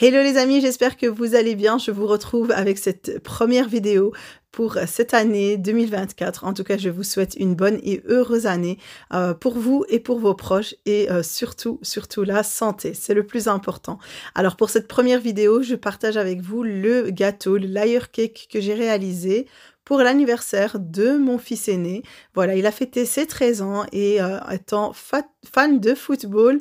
Hello les amis, j'espère que vous allez bien. Je vous retrouve avec cette première vidéo pour cette année 2024. En tout cas, je vous souhaite une bonne et heureuse année pour vous et pour vos proches et surtout la santé. C'est le plus important. Alors pour cette première vidéo, je partage avec vous le gâteau, le layer cake que j'ai réalisé pour l'anniversaire de mon fils aîné. Voilà, il a fêté ses 13 ans et étant fan de football,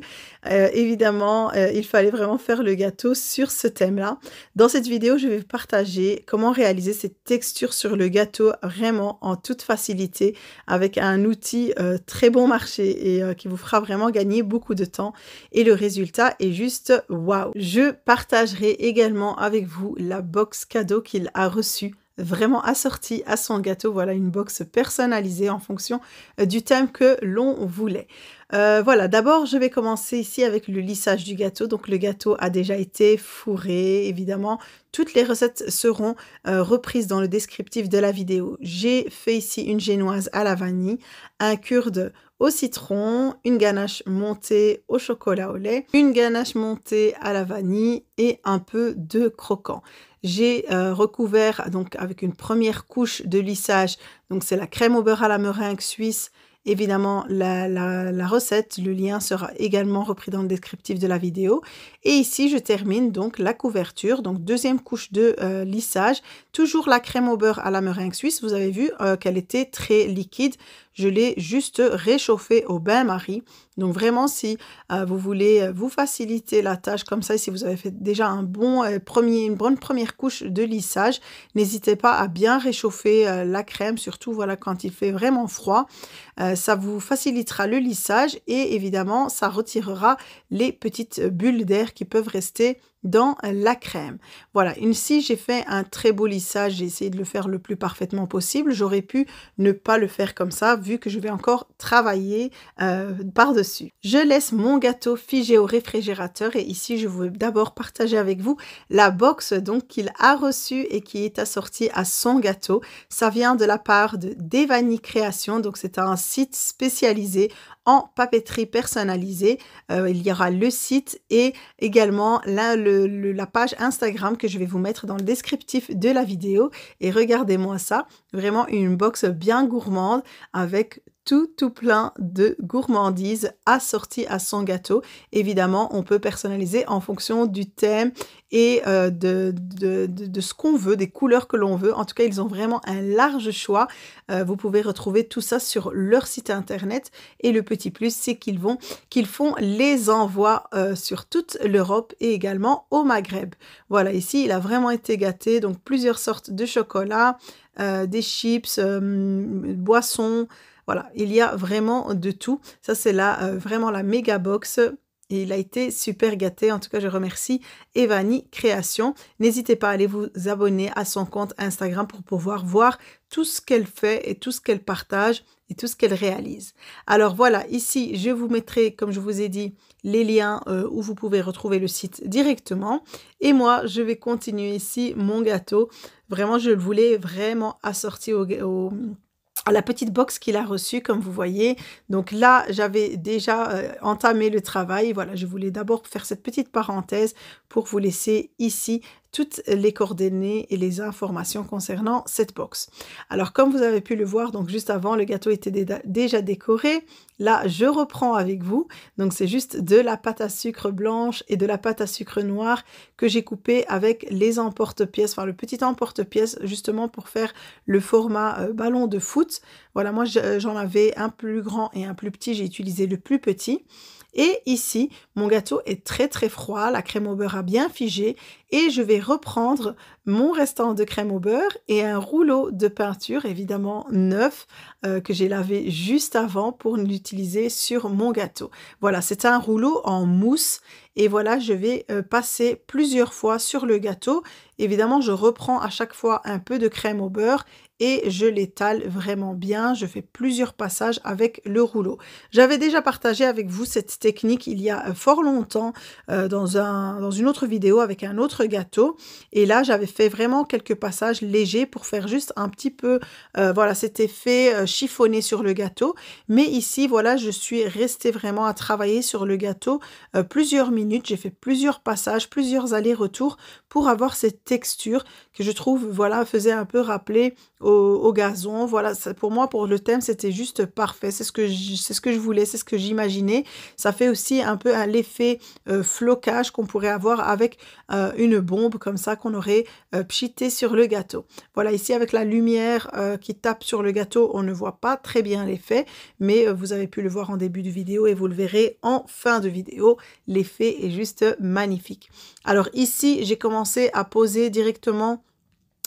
évidemment, il fallait vraiment faire le gâteau sur ce thème-là. Dans cette vidéo, je vais partager comment réaliser cette texture sur le gâteau vraiment en toute facilité avec un outil très bon marché et qui vous fera vraiment gagner beaucoup de temps. Et le résultat est juste waouh! Je partagerai également avec vous la box cadeau qu'il a reçue, vraiment assortie à son gâteau. Voilà, une box personnalisée en fonction du thème que l'on voulait. Voilà, d'abord je vais commencer ici avec le lissage du gâteau. Donc le gâteau a déjà été fourré, évidemment. Toutes les recettes seront reprises dans le descriptif de la vidéo. J'ai fait ici une génoise à la vanille, un kurde au citron, une ganache montée au chocolat au lait, une ganache montée à la vanille et un peu de croquant. J'ai recouvert donc avec une première couche de lissage, donc c'est la crème au beurre à la meringue suisse. Évidemment, la recette, le lien sera également repris dans le descriptif de la vidéo. Et ici, je termine donc la couverture, donc deuxième couche de lissage. Toujours la crème au beurre à la meringue suisse. Vous avez vu qu'elle était très liquide. Je l'ai juste réchauffée au bain-marie. Donc vraiment, si vous voulez vous faciliter la tâche comme ça, et si vous avez fait déjà une bonne première couche de lissage, n'hésitez pas à bien réchauffer la crème, surtout voilà, quand il fait vraiment froid. Ça vous facilitera le lissage et évidemment, ça retirera les petites bulles d'air qui peuvent rester dans la crème. Voilà, ici j'ai fait un très beau lissage, j'ai essayé de le faire le plus parfaitement possible. J'aurais pu ne pas le faire comme ça vu que je vais encore travailler par-dessus. Je laisse mon gâteau figé au réfrigérateur et ici je veux d'abord partager avec vous la box donc qu'il a reçue et qui est assortie à son gâteau. Ça vient de la part de Devani Création, donc c'est un site spécialisé en papeterie personnalisée. Il y aura le site et également la page Instagram que je vais vous mettre dans le descriptif de la vidéo. Et regardez-moi ça, vraiment une box bien gourmande avec tout plein de gourmandises assorties à son gâteau. Évidemment, on peut personnaliser en fonction du thème et de ce qu'on veut, des couleurs que l'on veut. En tout cas, ils ont vraiment un large choix. Vous pouvez retrouver tout ça sur leur site internet. Et le petit plus, c'est qu'ils font les envois sur toute l'Europe et également au Maghreb. Voilà, ici, il a vraiment été gâté. Donc, plusieurs sortes de chocolat, des chips, boissons. Voilà, il y a vraiment de tout. Ça, c'est vraiment la méga box. Et il a été super gâté. En tout cas, je remercie Evani Création. N'hésitez pas à aller vous abonner à son compte Instagram pour pouvoir voir tout ce qu'elle fait et tout ce qu'elle partage et tout ce qu'elle réalise. Alors voilà, ici, je vous mettrai, comme je vous ai dit, les liens où vous pouvez retrouver le site directement. Et moi, je vais continuer ici mon gâteau. Vraiment, je le voulais vraiment assorti à la petite box qu'il a reçue, comme vous voyez. Donc là, j'avais déjà entamé le travail. Voilà, je voulais d'abord faire cette petite parenthèse pour vous laisser ici toutes les coordonnées et les informations concernant cette box. Alors, comme vous avez pu le voir, donc juste avant, le gâteau était déjà décoré. Là, je reprends avec vous. Donc, c'est juste de la pâte à sucre blanche et de la pâte à sucre noire que j'ai coupé avec les emporte-pièces, enfin le petit emporte-pièces, justement pour faire le format ballon de foot. Voilà, moi, j'en avais un plus grand et un plus petit. J'ai utilisé le plus petit. Et ici, mon gâteau est très froid, la crème au beurre a bien figé et je vais reprendre mon restant de crème au beurre et un rouleau de peinture, évidemment neuf, que j'ai lavé juste avant pour l'utiliser sur mon gâteau. Voilà, c'est un rouleau en mousse et voilà, je vais passer plusieurs fois sur le gâteau. Évidemment, je reprends à chaque fois un peu de crème au beurre et je l'étale vraiment bien. Je fais plusieurs passages avec le rouleau. J'avais déjà partagé avec vous cette technique il y a fort longtemps dans une autre vidéo avec un autre gâteau. Et là, j'avais fait vraiment quelques passages légers pour faire juste un petit peu, voilà, cet effet chiffonné sur le gâteau. Mais ici, voilà, je suis restée vraiment à travailler sur le gâteau plusieurs minutes minutes. J'ai fait plusieurs passages, plusieurs allers-retours pour avoir cette texture que je trouve, voilà, faisait un peu rappeler au gazon. Voilà, pour moi, pour le thème, c'était juste parfait. C'est ce que je voulais, c'est ce que j'imaginais. Ça fait aussi un peu l'effet flocage qu'on pourrait avoir avec une bombe comme ça qu'on aurait pchité sur le gâteau. Voilà, ici avec la lumière qui tape sur le gâteau, on ne voit pas très bien l'effet, mais vous avez pu le voir en début de vidéo et vous le verrez en fin de vidéo. L'effet est juste magnifique. Alors ici, j'ai commencé à poser directement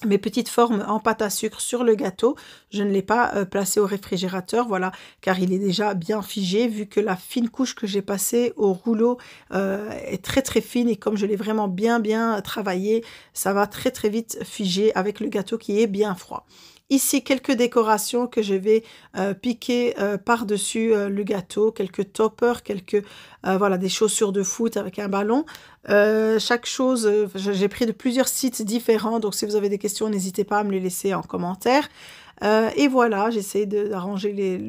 mes petites formes en pâte à sucre sur le gâteau. Je ne l'ai pas placé au réfrigérateur, voilà, car il est déjà bien figé, vu que la fine couche que j'ai passée au rouleau est très très fine, et comme je l'ai vraiment bien travaillé, ça va très très vite figer avec le gâteau qui est bien froid. Ici, quelques décorations que je vais piquer par-dessus le gâteau, quelques toppers, quelques voilà, des chaussures de foot avec un ballon. Chaque chose, j'ai pris de plusieurs sites différents, donc si vous avez des questions, n'hésitez pas à me les laisser en commentaire. Et voilà, j'essaie d'arranger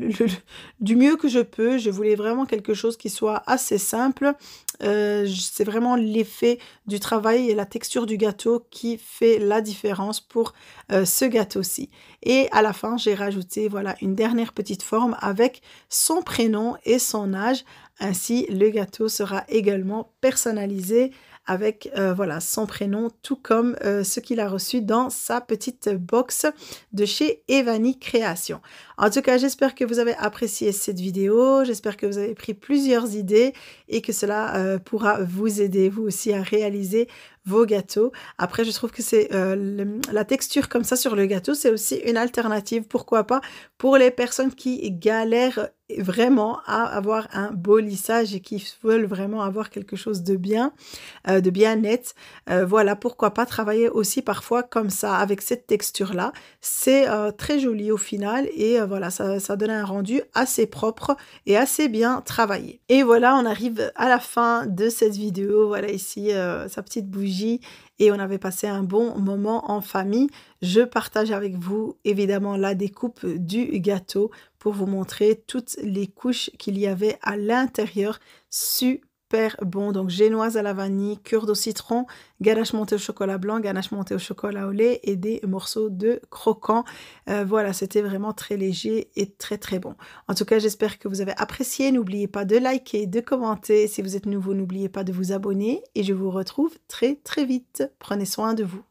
du mieux que je peux. Je voulais vraiment quelque chose qui soit assez simple. C'est vraiment l'effet du travail et la texture du gâteau qui fait la différence pour ce gâteau-ci. Et à la fin, j'ai rajouté voilà, une dernière petite forme avec son prénom et son âge. Ainsi, le gâteau sera également personnalisé avec voilà, son prénom, tout comme ce qu'il a reçu dans sa petite box de chez Evany Création. En tout cas, j'espère que vous avez apprécié cette vidéo, j'espère que vous avez pris plusieurs idées et que cela pourra vous aider, vous aussi, à réaliser vos gâteaux. Après, je trouve que c'est la texture comme ça sur le gâteau, c'est aussi une alternative, pourquoi pas, pour les personnes qui galèrent vraiment à avoir un beau lissage et qui veulent vraiment avoir quelque chose de bien net. Voilà, pourquoi pas travailler aussi parfois comme ça, avec cette texture-là. C'est très joli au final et voilà, ça donne un rendu assez propre et assez bien travaillé. Et voilà, on arrive à la fin de cette vidéo. Voilà ici sa petite bougie et on avait passé un bon moment en famille. Je partage avec vous évidemment la découpe du gâteau pour vous montrer toutes les couches qu'il y avait à l'intérieur. Super bon, donc génoise à la vanille, cure au citron, ganache montée au chocolat blanc, ganache montée au chocolat au lait et des morceaux de croquant. Voilà, c'était vraiment très léger et très très bon. En tout cas, j'espère que vous avez apprécié. N'oubliez pas de liker, de commenter. Si vous êtes nouveau, n'oubliez pas de vous abonner et je vous retrouve très très vite. Prenez soin de vous.